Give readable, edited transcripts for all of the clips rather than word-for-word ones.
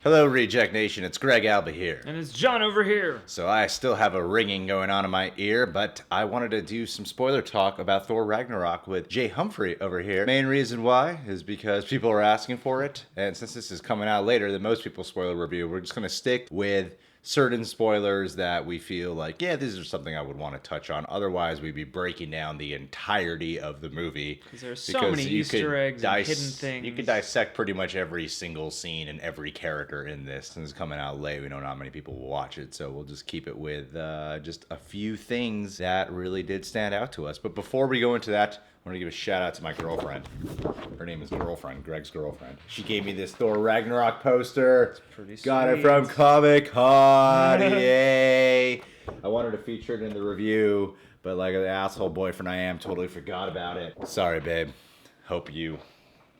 Hello, Reject Nation. It's Greg Alba here. And it's John over here. So I still have a ringing going on in my ear, but I wanted to do some spoiler talk about Thor Ragnarok with Jay Humphrey over here. Main reason why is because people are asking for it, and since this is coming out later than most people's spoiler review, we're just going to stick with certain spoilers that we feel like, yeah, this is something I would want to touch on. Otherwise, we'd be breaking down the entirety of the movie. Because there's so many Easter eggs and hidden things. You could dissect pretty much every single scene and every character in this. Since it's coming out late, we don't know how many people will watch it. So we'll just keep it with just a few things that really did stand out to us. But before we go into that, I want to give a shout out to my girlfriend. Her name is Girlfriend, Greg's girlfriend. She gave me this Thor Ragnarok poster. It's pretty sweet. Got it from Comic-Con. Yay! I wanted to feature it in the review, but like the asshole boyfriend I am, totally forgot about it. Sorry, babe. Hope you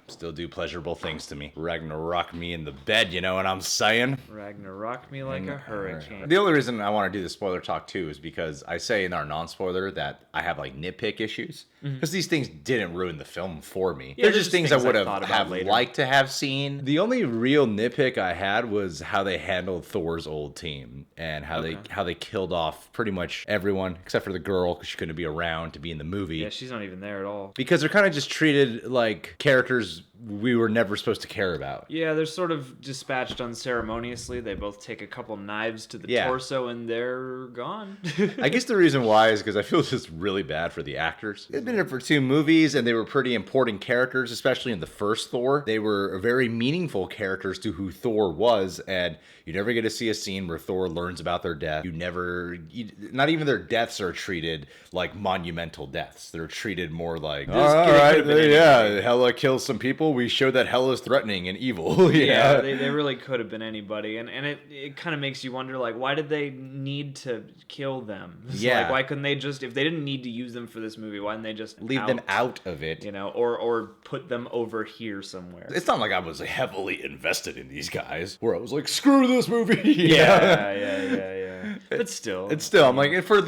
still do pleasurable things to me. Ragnarok me in the bed, you know what I'm saying? Ragnarok me like a hurricane. The only reason I want to do the spoiler talk too is because I say in our non-spoiler that I have like nitpick issues. Because these things didn't ruin the film for me. Yeah, They're just things I would have later. liked to have seen. The only real nitpick I had was how they handled Thor's old team and how they killed off pretty much everyone except for the girl because she couldn't be around to be in the movie. Yeah, she's not even there at all. Because they're kind of just treated like characters we were never supposed to care about. Yeah, they're sort of dispatched unceremoniously. They both take a couple knives to the torso and they're gone. I guess the reason why is because I feel just really bad for the actors. They've been in it for 2 movies and they were pretty important characters, especially in the first Thor. They were very meaningful characters to who Thor was, and you never get to see a scene where Thor learns about their death. Not even their deaths are treated like monumental deaths. They're treated more like, Hela kills some people. We show that Hela is threatening and evil. They really could have been anybody, and it kind of makes you wonder, like, why did they need to kill them? Like, why couldn't they just, if they didn't need to use them for this movie, why didn't they just leave them out of it, you know, or put them over here somewhere? It's not like I was heavily invested in these guys, where I was like, screw this movie. Yeah. But still, I'm like, for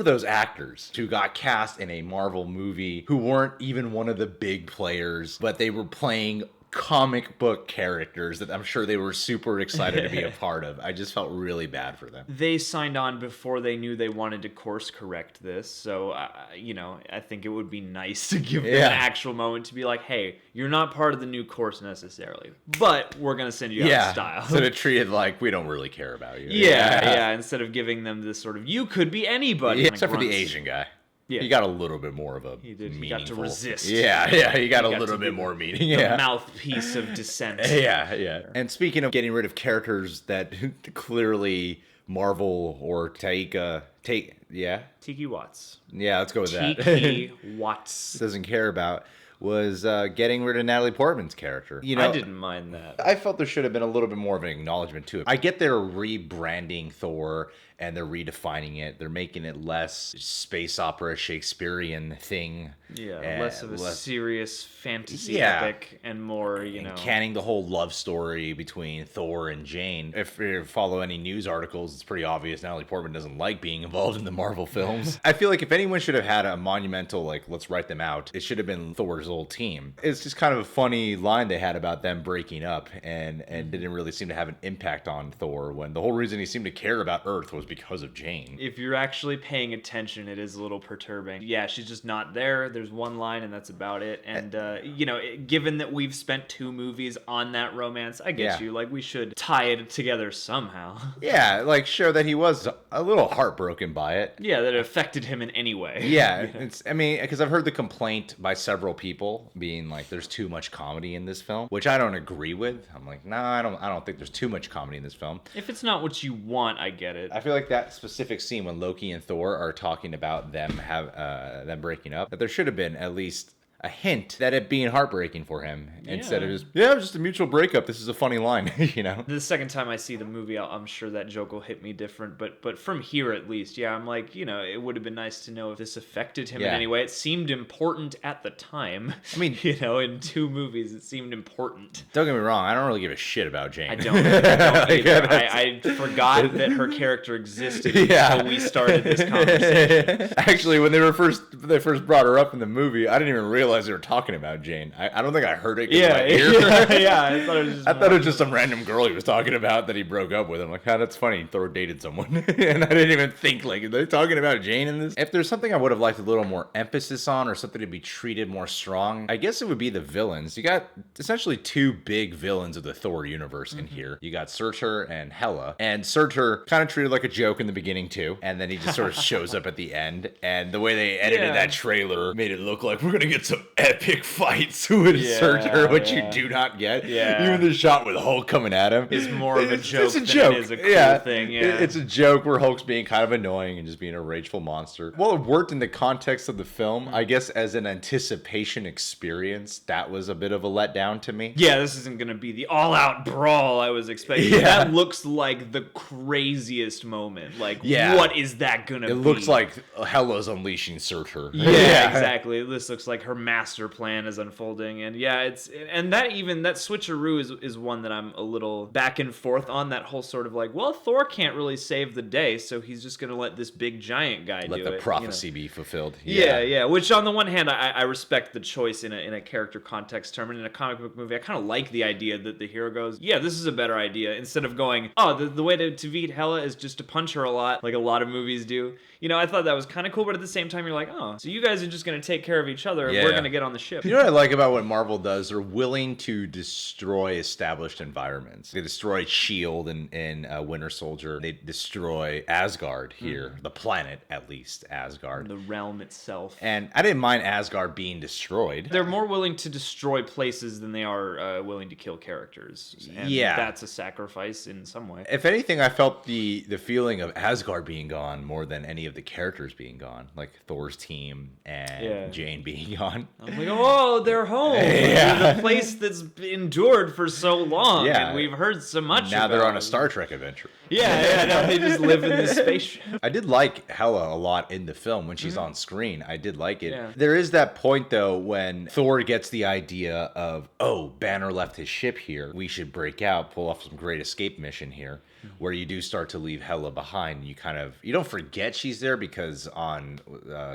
those actors who got cast in a Marvel movie who weren't even one of the big players, but they were playing comic book characters that I'm sure they were super excited to be a part of. I just felt really bad for them. They signed on before they knew they wanted to course correct this. So, I think it would be nice to give them an actual moment to be like, hey, you're not part of the new course necessarily, but we're going to send you out in style. So to treat it like we don't really care about you. Instead of giving them this sort of, you could be anybody. Except for the Asian guy. Yeah. He got a little bit more of a He got to resist. He got a little bit more meaning. The mouthpiece of dissent. And speaking of getting rid of characters that clearly Marvel or Tiki Watts. Yeah, let's go with that. Tiki Watts doesn't care about. Was getting rid of Natalie Portman's character. I didn't mind that. I felt there should have been a little bit more of an acknowledgement to it. I get they're rebranding Thor and they're redefining it. They're making it less space opera Shakespearean thing. Yeah, less of a serious fantasy epic and more, canning the whole love story between Thor and Jane. If you follow any news articles, it's pretty obvious Natalie Portman doesn't like being involved in the Marvel films. I feel like if anyone should have had a monumental, like, let's write them out, it should have been Thor's old team. It's just kind of a funny line they had about them breaking up and didn't really seem to have an impact on Thor when the whole reason he seemed to care about Earth was because of Jane. If you're actually paying attention, it is a little perturbing. Yeah, she's just not there. There's one line and that's about it. And, given that we've spent 2 movies on that romance, I get you. Like, we should tie it together somehow. Yeah, like, show that he was a little heartbroken by it. Yeah, that it affected him in any way. Yeah, because I've heard the complaint by several people being like, there's too much comedy in this film, which I don't agree with. I'm like, I don't think there's too much comedy in this film. If it's not what you want, I get it. I feel like that specific scene when Loki and Thor are talking about them breaking up, that there should have been at least a hint that it being heartbreaking for him instead of just, it was just a mutual breakup. This is a funny line, The second time I see the movie, I'm sure that joke will hit me different, but from here at least, I'm like, it would have been nice to know if this affected him in any way. It seemed important at the time. I mean, in 2 movies, it seemed important. Don't get me wrong, I don't really give a shit about Jane. I don't either. I forgot that her character existed until we started this conversation. Actually, when they first brought her up in the movie, I didn't even realize realize they were talking about Jane. I don't think I heard it. Yeah, my ear. yeah. I thought it was just some random girl he was talking about that he broke up with. I'm like, that's funny. Thor dated someone. And I didn't even think, like, are they talking about Jane in this? If there's something I would have liked a little more emphasis on or something to be treated more strong, I guess it would be the villains. You got essentially two big villains of the Thor universe in here. You got Surtur and Hela. And Surtur kind of treated like a joke in the beginning, too. And then he just sort of shows up at the end. And the way they edited that trailer made it look like we're going to get some epic fights with Surtur, which you do not get. Yeah. Even the shot with Hulk coming at him is more of a joke it's a than joke. it is a cool thing. Yeah. It's a joke where Hulk's being kind of annoying and just being a rageful monster. Well, it worked in the context of the film. I guess as an anticipation experience, that was a bit of a letdown to me. Yeah, this isn't going to be the all-out brawl I was expecting. That looks like the craziest moment. Like, what is that going to be? It looks like Hela's unleashing Surtur. Yeah, exactly. This looks like her master plan is unfolding. And that switcheroo is one that I'm a little back and forth on. That whole sort of like, well, Thor can't really save the day, so he's just going to let this big giant guy do it. Let the prophecy be fulfilled. Yeah. Which on the one hand, I respect the choice in a character context term. And in a comic book movie, I kind of like the idea that the hero goes, yeah, this is a better idea. Instead of going, oh, the way to beat Hela is just to punch her a lot, like a lot of movies do. I thought that was kind of cool, but at the same time, you're like, oh, so you guys are just going to take care of each other. We're going to get on the ship. You know what I like about what Marvel does? They're willing to destroy established environments. They destroyed S.H.I.E.L.D. in Winter Soldier. They destroy Asgard here. The planet, at least, Asgard. The realm itself. And I didn't mind Asgard being destroyed. They're more willing to destroy places than they are willing to kill characters. And that's a sacrifice in some way. If anything, I felt the feeling of Asgard being gone more than any of the characters being gone, like Thor's team and Jane being gone. I'm like, oh, they're home. The place that's endured for so long, and we've heard so much now about. They're on a Star Trek adventure. Now they just live in this spaceship. I did like Hela a lot in the film when she's on screen. I did like it. There is that point, though, when Thor gets the idea of, oh, Banner left his ship here. We should break out, pull off some great escape mission here. Where you do start to leave Hela behind. You don't forget she's there because on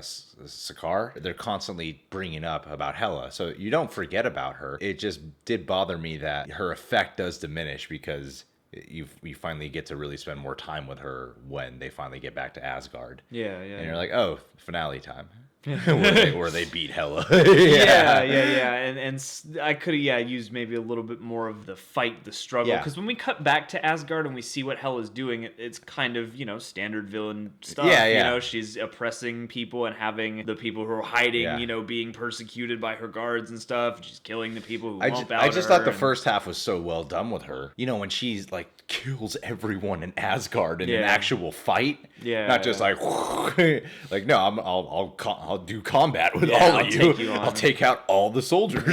Sakaar, they're constantly bringing up about Hela. So you don't forget about her. It just did bother me that her effect does diminish because you finally get to really spend more time with her when they finally get back to Asgard. And you're like, oh, finale time. where they beat Hela. And I could have used maybe a little bit more of the fight, the struggle, because when we cut back to Asgard and we see what Hela's doing, it's kind of standard villain stuff. She's oppressing people and having the people who are hiding being persecuted by her guards and stuff. She's killing the people who won't bow I just thought the first half was so well done with her. When she's like kills everyone in Asgard in an actual fight. Not just like no, I'll do combat with all of you. I'll take out all the soldiers.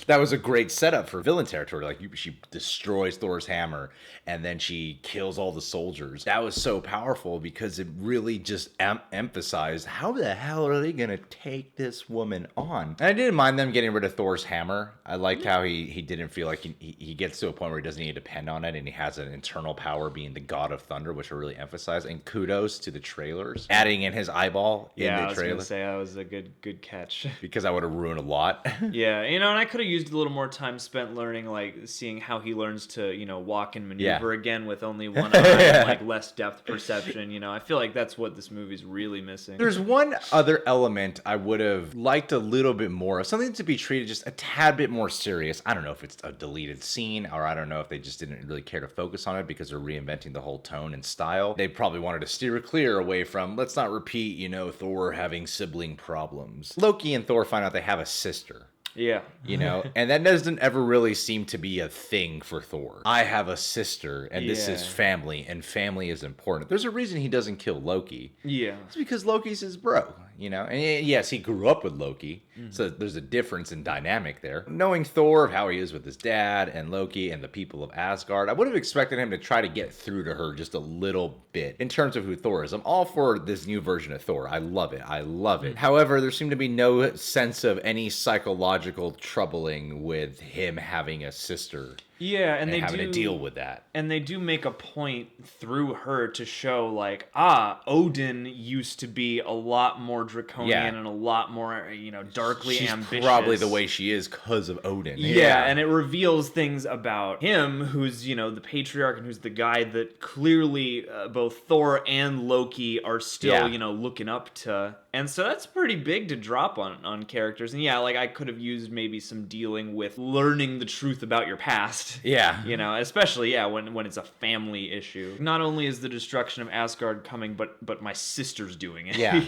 That was a great setup for villain territory. Like she destroys Thor's hammer and then she kills all the soldiers. That was so powerful because it really just emphasized how the hell are they gonna take this woman on. And I didn't mind them getting rid of Thor's hammer. I liked how he didn't feel like he gets to a point where he doesn't need to depend on it, and he has an internal power being the god of thunder, which I really emphasize. And kudos to the trailers adding in his eyeball in the trailer. I was gonna say that was a good catch because I would have ruined a lot. And I could have used a little more time spent learning, like seeing how he learns to walk and maneuver again with only one eye, and like less depth perception. I feel like that's what this movie's really missing. There's one other element I would have liked a little bit more of, something to be treated just a tad bit more serious. I don't know if it's a deleted scene, or I don't know if they just didn't really care to focus on it because they're reinventing the whole tone and style. They probably wanted to steer clear away from, let's not repeat, Thor having sibling problems. Loki and Thor find out they have a sister. And that doesn't ever really seem to be a thing for Thor. I have a sister, and this is family, and family is important. There's a reason he doesn't kill Loki. It's because Loki's his bro, And yes, he grew up with Loki, so there's a difference in dynamic there. Knowing Thor, of how he is with his dad, and Loki, and the people of Asgard, I would have expected him to try to get through to her just a little bit in terms of who Thor is. I'm all for this new version of Thor. I love it. However, there seemed to be no sense of any psychological troubling with him having a sister. And they having to deal with that. And they do make a point through her to show, like, Odin used to be a lot more more draconian and a lot more, darkly She's ambitious. probably the way she is because of Odin. Yeah, and it reveals things about him, who's, the patriarch, and who's the guy that clearly both Thor and Loki are still, looking up to. And so that's pretty big to drop on characters. And yeah, like I could have used maybe some dealing with learning the truth about your past. Yeah. Especially, when it's a family issue. Not only is the destruction of Asgard coming, but my sister's doing it. Yeah.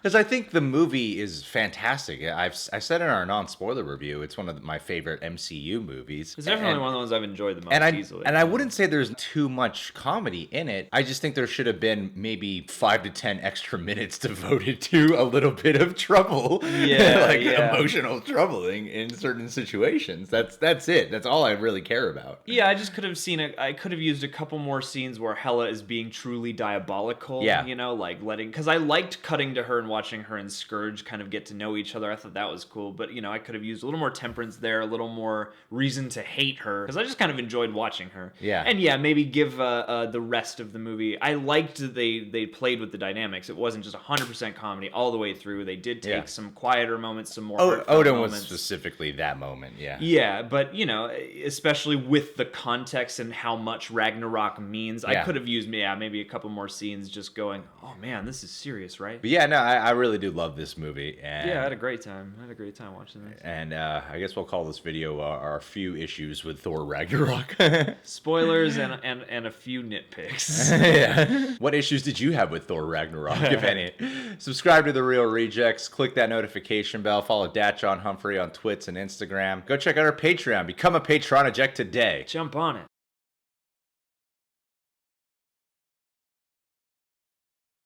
Because I think the movie is fantastic. I said in our non-spoiler review, it's one of my favorite MCU movies. It's definitely one of the ones I've enjoyed the most easily. And I wouldn't say there's too much comedy in it. I just think there should have been maybe 5 to 10 extra minutes devoted to a little bit of trouble. Emotional troubling in certain situations. That's it. That's all I really care about. Yeah, I just could have I could have used a couple more scenes where Hela is being truly diabolical. Yeah. Because I liked cutting to her and watching her and Scourge kind of get to know each other. I thought that was cool. But, I could have used a little more temperance there, a little more reason to hate her. Because I just kind of enjoyed watching her. Yeah. And maybe give the rest of the movie. I liked that they played with the dynamics. It wasn't just 100% comedy all the way through. They did take some quieter moments, some more Odin moments. was specifically that moment, yeah. Yeah, but, especially with the context and how much Ragnarok means, I could have used, maybe a couple more scenes just going, oh man, this is serious, right? But yeah, no, I really do love this movie. And, I had a great time. Watching this. And I guess we'll call this video our few issues with Thor Ragnarok. Spoilers and a few nitpicks. Yeah. What issues did you have with Thor Ragnarok, if any? Subscribe to The Real Rejects. Click that notification bell. Follow John Humphrey on Twits and Instagram. Go check out our Patreon. Become a Patronaject today. Jump on it.